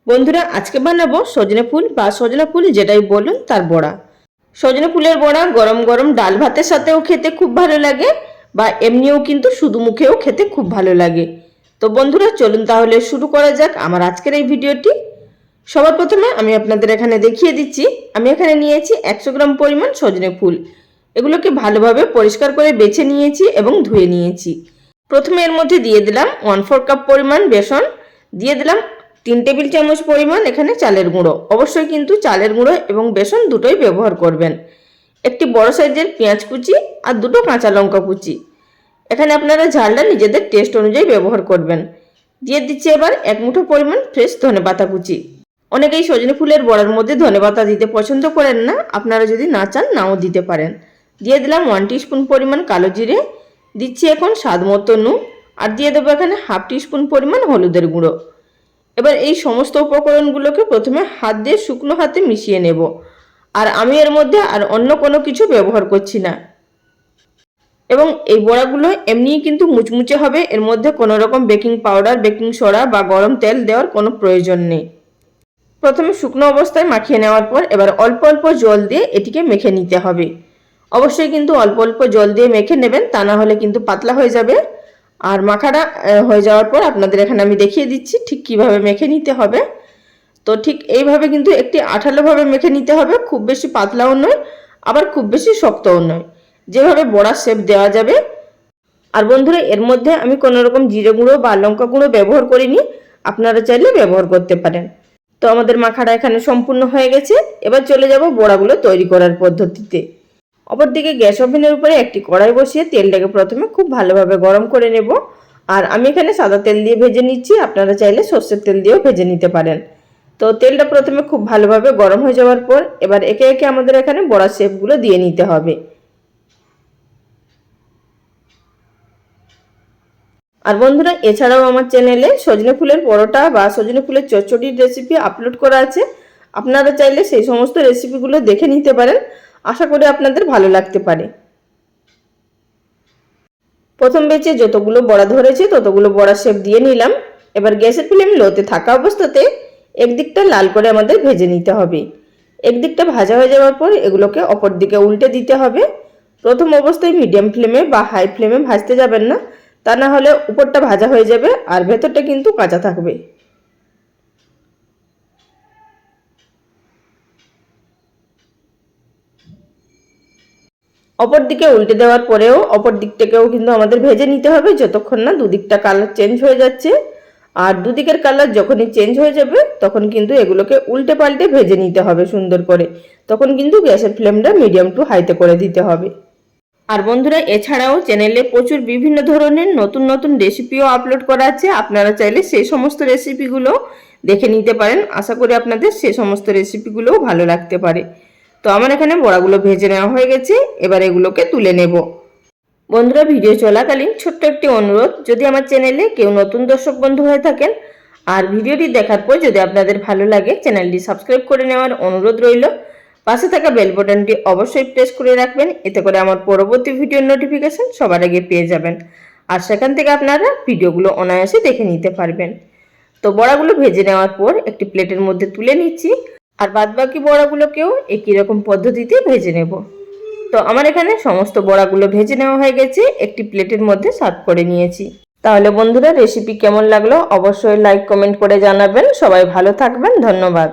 বন্ধুরা আজকে বানাবো সজনে ফুল বা সজনা ফুল যেটাই বলুন তার বড়া। সজনে ফুলের বড়া গরম গরম ডাল ভাতের সাথেও খেতে খুব ভালো লাগে বা এমনিও কিন্তু শুধু মুখেও খেতে খুব ভালো লাগে। তো বন্ধুরা চলুন তাহলে শুরু করা যাক আমার আজকের এই ভিডিওটি। সবার প্রথমে আমি আপনাদের এখানে দেখিয়ে দিচ্ছি, আমি এখানে নিয়েছি 100 গ্রাম পরিমাণ সজনে ফুল। এগুলোকে ভালোভাবে পরিষ্কার করে বেছে নিয়েছি এবং ধুয়ে নিয়েছি। প্রথমে এর মধ্যে দিয়ে দিলাম 1/4 কাপ পরিমাণ বেসন, দিয়ে দিলাম 3 টেবিল চামচ পরিমাণ এখানে চালের গুঁড়ো। অবশ্যই কিন্তু চালের গুঁড়ো এবং বেসন দুটোই ব্যবহার করবেন। একটি বড় সাইজের পেঁয়াজ কুচি আর দুটো কাঁচা লঙ্কা কুচি। এখানে আপনারা ঝালটা নিজেদের টেস্ট অনুযায়ী ব্যবহার করবেন। দিয়ে দিচ্ছি এবার 1 মুঠো পরিমাণ ফ্রেশ ধনেপাতা কুচি। অনেকেই সজনে ফুলের বড়ার মধ্যে ধনেপাতা দিতে পছন্দ করেন না, আপনারা যদি না চান নাও দিতে পারেন। দিয়ে দিলাম 1 টিস্পুন পরিমাণ কালো জিরে, দিচ্ছি এখন স্বাদ মতো নুন, আর দিয়ে দেবো এখানে 1/2 টিস্পুন পরিমাণ হলুদের গুঁড়ো। এবার এই সমস্ত উপকরণগুলোকে প্রথমে হাত দিয়ে শুকনো হাতে মিশিয়ে নেব। আর আমি এর মধ্যে আর অন্য কোনো কিছু ব্যবহার করছি না। এবং এই বড়াগুলো এমনিই কিন্তু মুচমুচে হবে, এর মধ্যে কোনো রকম বেকিং পাউডার, বেকিং সোডা বা গরম তেল দেওয়ার কোনো প্রয়োজন নেই। প্রথমে শুকনো অবস্থায় মাখিয়ে নেওয়ার পর এবার অল্প অল্প জল দিয়ে এটিকে মেখে নিতে হবে। অবশ্যই কিন্তু অল্প অল্প জল দিয়ে মেখে নেবেন, তা না হলে কিন্তু পাতলা হয়ে যাবে। আর মাখাটা হয়ে যাওয়ার পর আপনাদের এখানে আমি দেখিয়ে দিচ্ছি ঠিক কিভাবে মেখে নিতে হবে। তো ঠিক এইভাবে কিন্তু একটি আঠালোভাবে মেখে নিতে হবে, খুব বেশি পাতলাও নয় আবার খুব বেশি শক্তও নয়, যেভাবে বড়ার শেপ দেওয়া যাবে। আর বন্ধুরা এর মধ্যে আমি কোনো রকম জিরে গুঁড়ো বা লঙ্কা গুঁড়ো ব্যবহার করিনি, আপনারা চাইলে ব্যবহার করতে পারেন। তো আমাদের মাখাটা এখানে সম্পূর্ণ হয়ে গেছে। এবার চলে যাব বড়াগুলো তৈরি করার পদ্ধতিতে। অপরদিকে গ্যাস ওভেনের উপরে একটি কড়াই বসিয়ে তেলটাকে প্রথমে খুব ভালোভাবে গরম করে নেব। আর আমি এখানে সাদা তেল দিয়ে ভেজে নিচ্ছি, আপনারা চাইলে সর্ষের তেল দিয়েও ভেজে নিতে পারেন। তো তেলটা প্রথমে খুব ভালোভাবে গরম হয়ে যাওয়ার পর এবার একে একে আমাদের এখানে বড়ার শেপগুলো দিয়ে নিতে হবে। আর বন্ধুরা এছাড়াও আমার চ্যানেলে সজনে ফুলের পরোটা বা সজনে ফুলের চচ্চড়ির রেসিপি আপলোড করা আছে, আপনারা চাইলে সেই সমস্ত রেসিপিগুলো দেখে নিতে পারেন। আশা করি আপনাদের ভালো লাগতে পারে। প্রথম ব্যাচে যতগুলো বড়া ধরেছে ততগুলো বড়া শেপ দিয়ে নিলাম। এবার গ্যাসের ফ্লেম লোতে থাকা অবস্থাতে একদিকটা লাল করে আমাদের ভেজে নিতে হবে। একদিকটা ভাজা হয়ে যাওয়ার পর এগুলোকে অপর দিকে উল্টে দিতে হবে। প্রথম অবস্থায় মিডিয়াম ফ্লেমে বা হাই ফ্লেমে ভাজতে যাবেন না, তা না হলে উপরটা ভাজা হয়ে যাবে আর ভেতরটা কিন্তু কাঁচা থাকবে। অপর দিকে উল্টে দেওয়ার পরেও অপর দিকটাকেও কিন্তু আমাদের ভেজে নিতে হবে যতক্ষণ না দুদিকটা কালার চেঞ্জ হয়ে যাচ্ছে। আর দুদিকের কালার যখনই চেঞ্জ হয়ে যাবে তখন কিন্তু এগুলোকে উল্টে পাল্টে ভেজে নিতে হবে সুন্দর করে। তখন কিন্তু গ্যাসের ফ্লেমটা মিডিয়াম টু হাইতে করে দিতে হবে। আর বন্ধুরা এছাড়াও চ্যানেলে প্রচুর বিভিন্ন ধরনের নতুন নতুন রেসিপিও আপলোড করা আছে, আপনারা চাইলে সেই সমস্ত রেসিপিগুলো দেখে নিতে পারেন। আশা করি আপনাদের সেই সমস্ত রেসিপিগুলোও ভালো লাগতে পারে। তো আমার এখানে বড়াগুলো ভেজে নেওয়া হয়ে গেছে, এবার এগুলোকে তুলে নেব। বন্ধুরা ভিডিও চলাকালীন ছোট্ট একটি অনুরোধ, যদি আমার চ্যানেলে কেউ নতুন দর্শক বন্ধু হয়ে থাকেন আর ভিডিওটি দেখার পর যদি আপনাদের ভালো লাগে চ্যানেলটি সাবস্ক্রাইব করে নেওয়ার অনুরোধ রইল। পাশে থাকা বেল বাটনটি অবশ্যই প্রেস করে রাখবেন, এতে করে আমার পরবর্তী ভিডিওর নোটিফিকেশন সবার আগে পেয়ে যাবেন। আর সেখান থেকে আপনারা ভিডিওগুলো অনায়াসে দেখে নিতে পারবেন। তো বড়াগুলো ভেজে নেওয়ার পর একটি প্লেটের মধ্যে তুলে নিচ্ছি, আর বাদবাকি বড়াগুলোকেও একই রকম পদ্ধতিতে ভেজে নেব। তো আমার এখানে সমস্ত বড়াগুলো ভেজে নেওয়া হয়ে গেছে, একটি প্লেটের মধ্যে সার্ভ করে নিয়েছি। তাহলে বন্ধুরা রেসিপি কেমন লাগলো অবশ্যই লাইক কমেন্ট করে জানাবেন। সবাই ভালো থাকবেন, ধন্যবাদ।